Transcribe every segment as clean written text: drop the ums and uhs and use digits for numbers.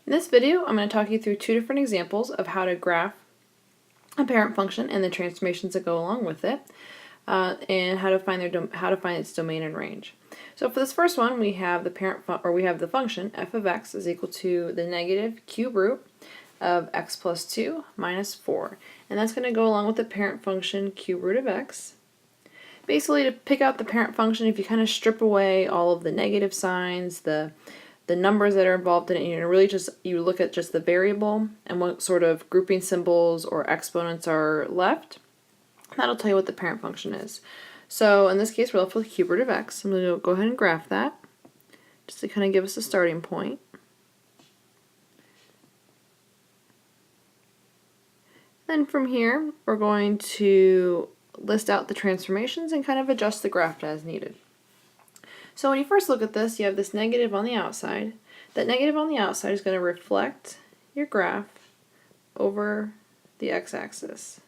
In this video, I'm going to talk you through two different examples of how to graph a parent function and the transformations that go along with it, and how to find its domain and range. So for this first one, we have the function f of x is equal to the negative cube root of x plus 2 minus 4, and that's going to go along with the parent function cube root of x. Basically, to pick out the parent function, if you kind of strip away all of the negative signs, the numbers that are involved in it, you look at just the variable and what sort of grouping symbols or exponents are left. That'll tell you what the parent function is. So in this case, we're left with cube root of x. I'm going to go ahead and graph that just to kind of give us a starting point. Then from here, we're going to list out the transformations and kind of adjust the graph as needed. So when you first look at this, you have this negative on the outside. That negative on the outside is going to reflect your graph over the x-axis.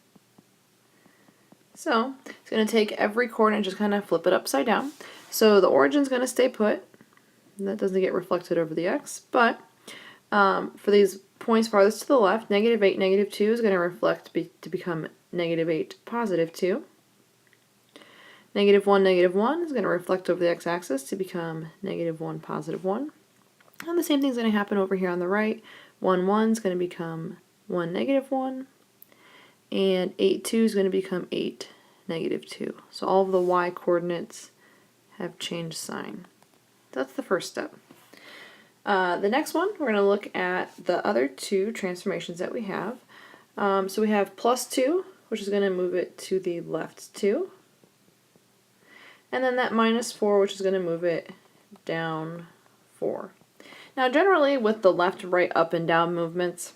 So it's going to take every coordinate and just kind of flip it upside down. So the origin is going to stay put. That doesn't get reflected over the x, but for these points farthest to the left, negative 8, negative 2 is going to reflect to become negative 8, positive 2. Negative 1 is going to reflect over the x-axis to become negative 1, positive 1. And the same thing is going to happen over here on the right. 1, 1 is going to become 1, negative 1. And 8, 2 is going to become 8, negative 2. So all of the y coordinates have changed sign. That's the first step. The next one, we're going to look at the other two transformations that we have. So we have plus 2, which is going to move it to the left 2. And then that minus 4, which is going to move it down 4. Now generally with the left, right, up, and down movements,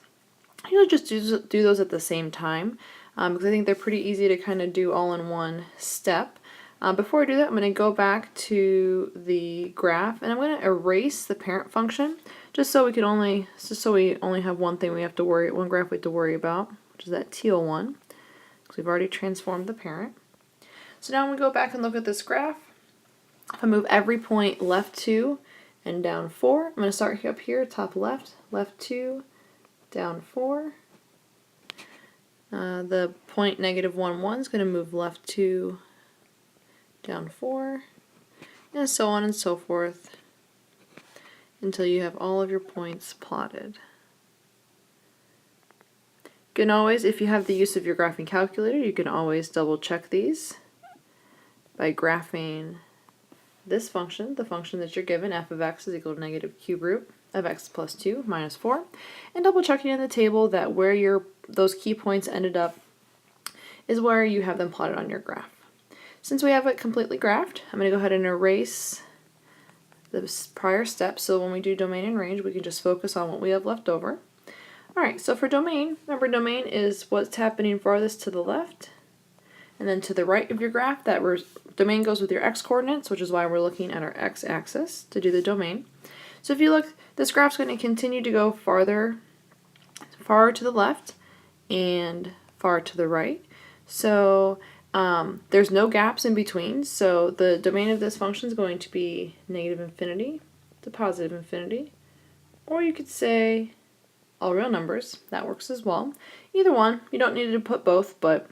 you'll just do those at the same time, because I think they're pretty easy to kind of do all in one step. Before I do that, I'm going to go back to the graph, and I'm going to erase the parent function, just so we only have one graph we have to worry about, which is that teal one, because we've already transformed the parent. So now when we go back and look at this graph, if I move every point left 2 and down 4, I'm going to start up here, top left, left 2, down 4. The point negative 1, 1 is going to move left 2, down 4, and so on and so forth until you have all of your points plotted. You can always, if you have the use of your graphing calculator, you can always double check these by graphing this function, the function that you're given, f of x is equal to negative cube root of x plus 2 minus 4, and double checking in the table that where those key points ended up is where you have them plotted on your graph. Since we have it completely graphed, I'm going to go ahead and erase the prior steps, so when we do domain and range, we can just focus on what we have left over. Alright, so for domain, remember domain is what's happening farthest to the left, and then to the right of your graph, that domain goes with your x-coordinates, which is why we're looking at our x-axis to do the domain. So if you look, this graph's going to continue to go far to the left and far to the right. So there's no gaps in between, so the domain of this function is going to be negative infinity to positive infinity. Or you could say all real numbers, that works as well. Either one, you don't need to put both, but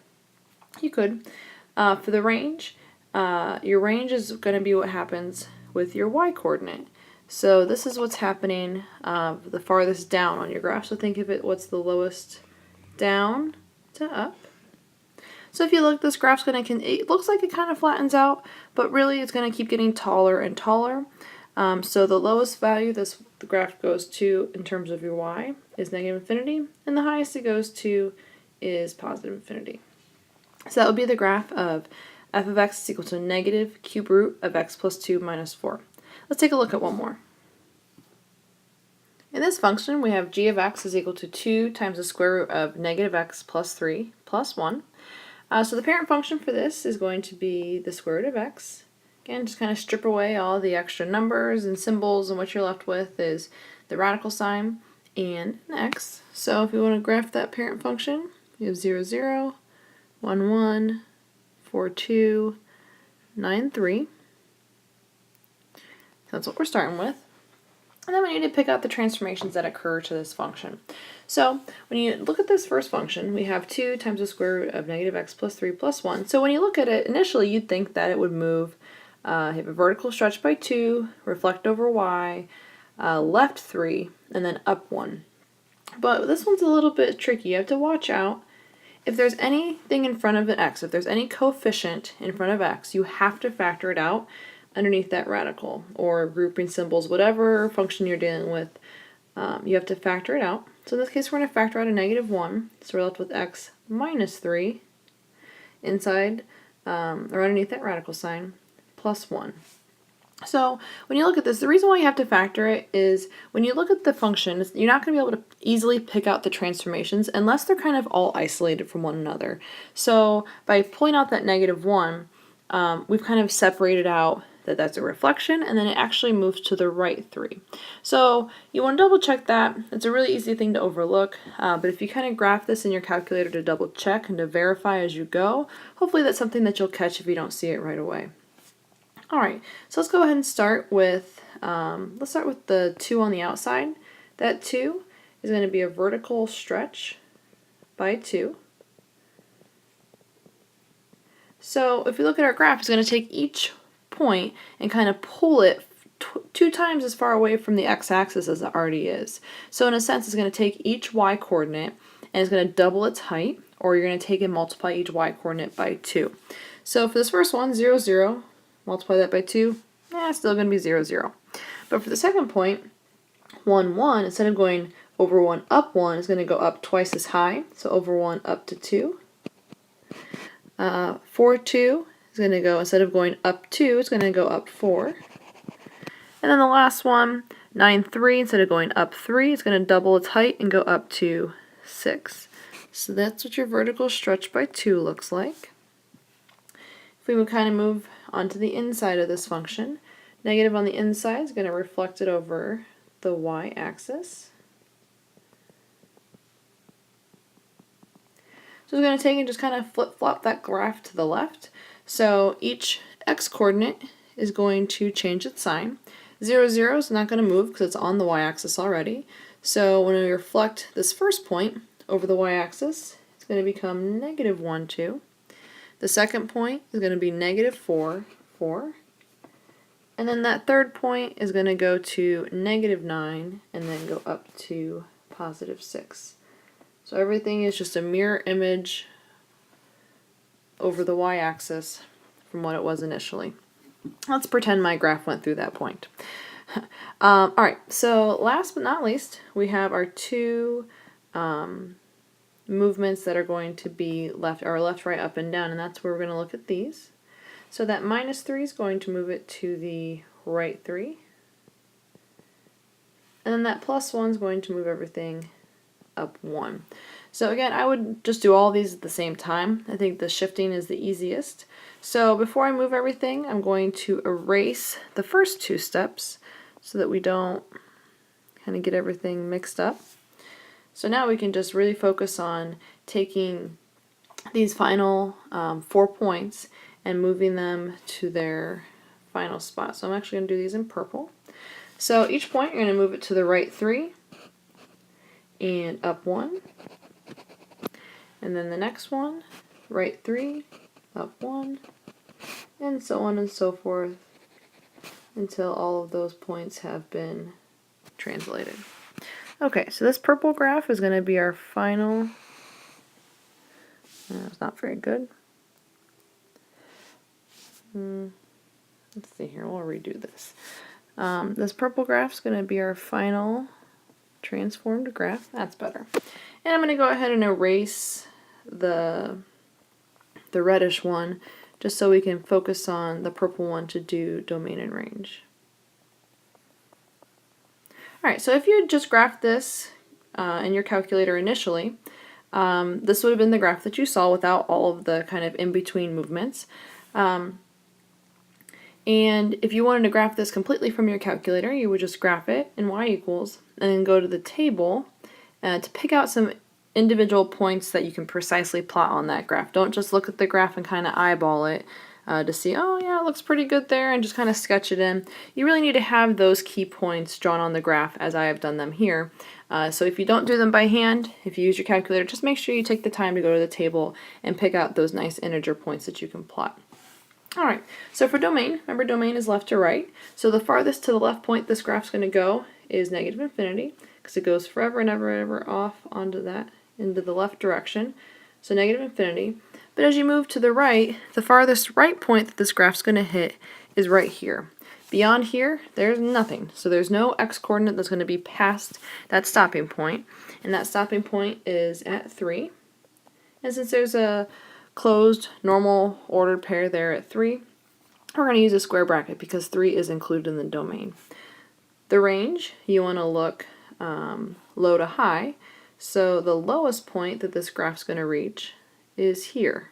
you could. For the range, your range is going to be what happens with your y-coordinate. So this is what's happening the farthest down on your graph. So think of it, what's the lowest down to up. So if you look, this graph's going to, it looks like it kind of flattens out, but really it's going to keep getting taller and taller. So the lowest value the graph goes to in terms of your y is negative infinity, and the highest it goes to is positive infinity. So that would be the graph of f of x is equal to negative cube root of x plus 2 minus 4. Let's take a look at one more. In this function, we have g of x is equal to 2 times the square root of negative x plus 3 plus 1. So the parent function for this is going to be the square root of x. Again, just kind of strip away all the extra numbers and symbols, and what you're left with is the radical sign and an x. So if you want to graph that parent function, you have 0, 0, 1, 1, 4, 2, 9, 3. That's what we're starting with. And then we need to pick out the transformations that occur to this function. So when you look at this first function, we have 2 times the square root of negative x plus 3 plus 1. So when you look at it, initially you'd think that it would move, have a vertical stretch by 2, reflect over y, left 3, and then up 1. But this one's a little bit tricky. You have to watch out. If there's anything in front of an x, if there's any coefficient in front of x, you have to factor it out underneath that radical, or grouping symbols, whatever function you're dealing with, you have to factor it out. So in this case, we're going to factor out a negative 1, so we're left with x minus 3 inside, or underneath that radical sign, plus 1. So when you look at this, the reason why you have to factor it is when you look at the function, you're not going to be able to easily pick out the transformations unless they're kind of all isolated from one another. So by pulling out that negative 1, we've kind of separated out that that's a reflection, and then it actually moves to the right 3. So you want to double check that. It's a really easy thing to overlook, but if you kind of graph this in your calculator to double check and to verify as you go, hopefully that's something that you'll catch if you don't see it right away. Alright, so let's go ahead and start with, the 2 on the outside. That 2 is going to be a vertical stretch by 2. So if we look at our graph, it's going to take each point and kind of pull it 2 times as far away from the x-axis as it already is. So in a sense, it's going to take each y-coordinate and it's going to double its height, or you're going to take and multiply each y-coordinate by 2. So for this first one, 0, 0, multiply that by 2, it's still going to be 0, 0. But for the second point, 1, 1, instead of going over 1 up 1, it's going to go up twice as high, so over 1 up to 2. 4, 2 is going to go, instead of going up 2, it's going to go up 4. And then the last one, 9, 3, instead of going up 3, it's going to double its height and go up to 6. So that's what your vertical stretch by 2 looks like. If we kind of move onto the inside of this function, negative on the inside is going to reflect it over the y-axis. So we're going to take and just kind of flip-flop that graph to the left. So each x-coordinate is going to change its sign. 0, 0 is not going to move because it's on the y-axis already. So when we reflect this first point over the y-axis, it's going to become negative 1, 2. The second point is going to be negative 4, 4. And then that third point is going to go to negative 9 and then go up to positive 6. So everything is just a mirror image over the y-axis from what it was initially. Let's pretend my graph went through that point. Alright, so last but not least, we have our 2 movements that are going to be left, right, up, and down, and that's where we're going to look at these. So that minus 3 is going to move it to the right 3. And then that plus 1 is going to move everything up 1. So again, I would just do all these at the same time. I think the shifting is the easiest. So before I move everything, I'm going to erase the first 2 steps so that we don't kind of get everything mixed up. So now we can just really focus on taking these final 4 points and moving them to their final spot. So I'm actually going to do these in purple. So each point you're going to move it to the right 3 and up 1. And then the next one, right 3, up 1, and so on and so forth until all of those points have been translated. Okay, so this purple graph is going to be our final. It's not very good. Let's see here, we'll redo this. This purple graph is going to be our final transformed graph. That's better. And I'm going to go ahead and erase the reddish one just so we can focus on the purple one to do domain and range. Alright, so if you had just graphed this in your calculator initially, this would have been the graph that you saw without all of the kind of in-between movements. And if you wanted to graph this completely from your calculator, you would just graph it in y equals, and then go to the table to pick out some individual points that you can precisely plot on that graph. Don't just look at the graph and kind of eyeball it. to see, oh yeah, it looks pretty good there, and just kind of sketch it in. You really need to have those key points drawn on the graph as I have done them here. So if you don't do them by hand, if you use your calculator, just make sure you take the time to go to the table and pick out those nice integer points that you can plot. Alright, so for domain, remember domain is left to right. So the farthest to the left point this graph's going to go is negative infinity, because it goes forever and ever and ever off onto that, into the left direction. So negative infinity. But as you move to the right, the farthest right point that this graph's going to hit is right here. Beyond here, there's nothing. So there's no x-coordinate that's going to be past that stopping point. And that stopping point is at 3. And since there's a closed, normal, ordered pair there at 3, we're going to use a square bracket because 3 is included in the domain. The range, you want to look low to high. So the lowest point that this graph's going to reach is here.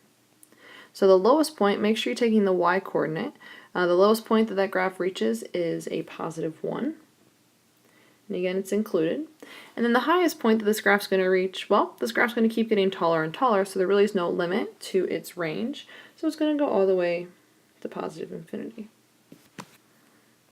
So the lowest point, make sure you're taking the y-coordinate. The lowest point that that graph reaches is a positive 1. And again, it's included. And then the highest point that this graph's going to reach, well, this graph's going to keep getting taller and taller, so there really is no limit to its range. So it's going to go all the way to positive infinity.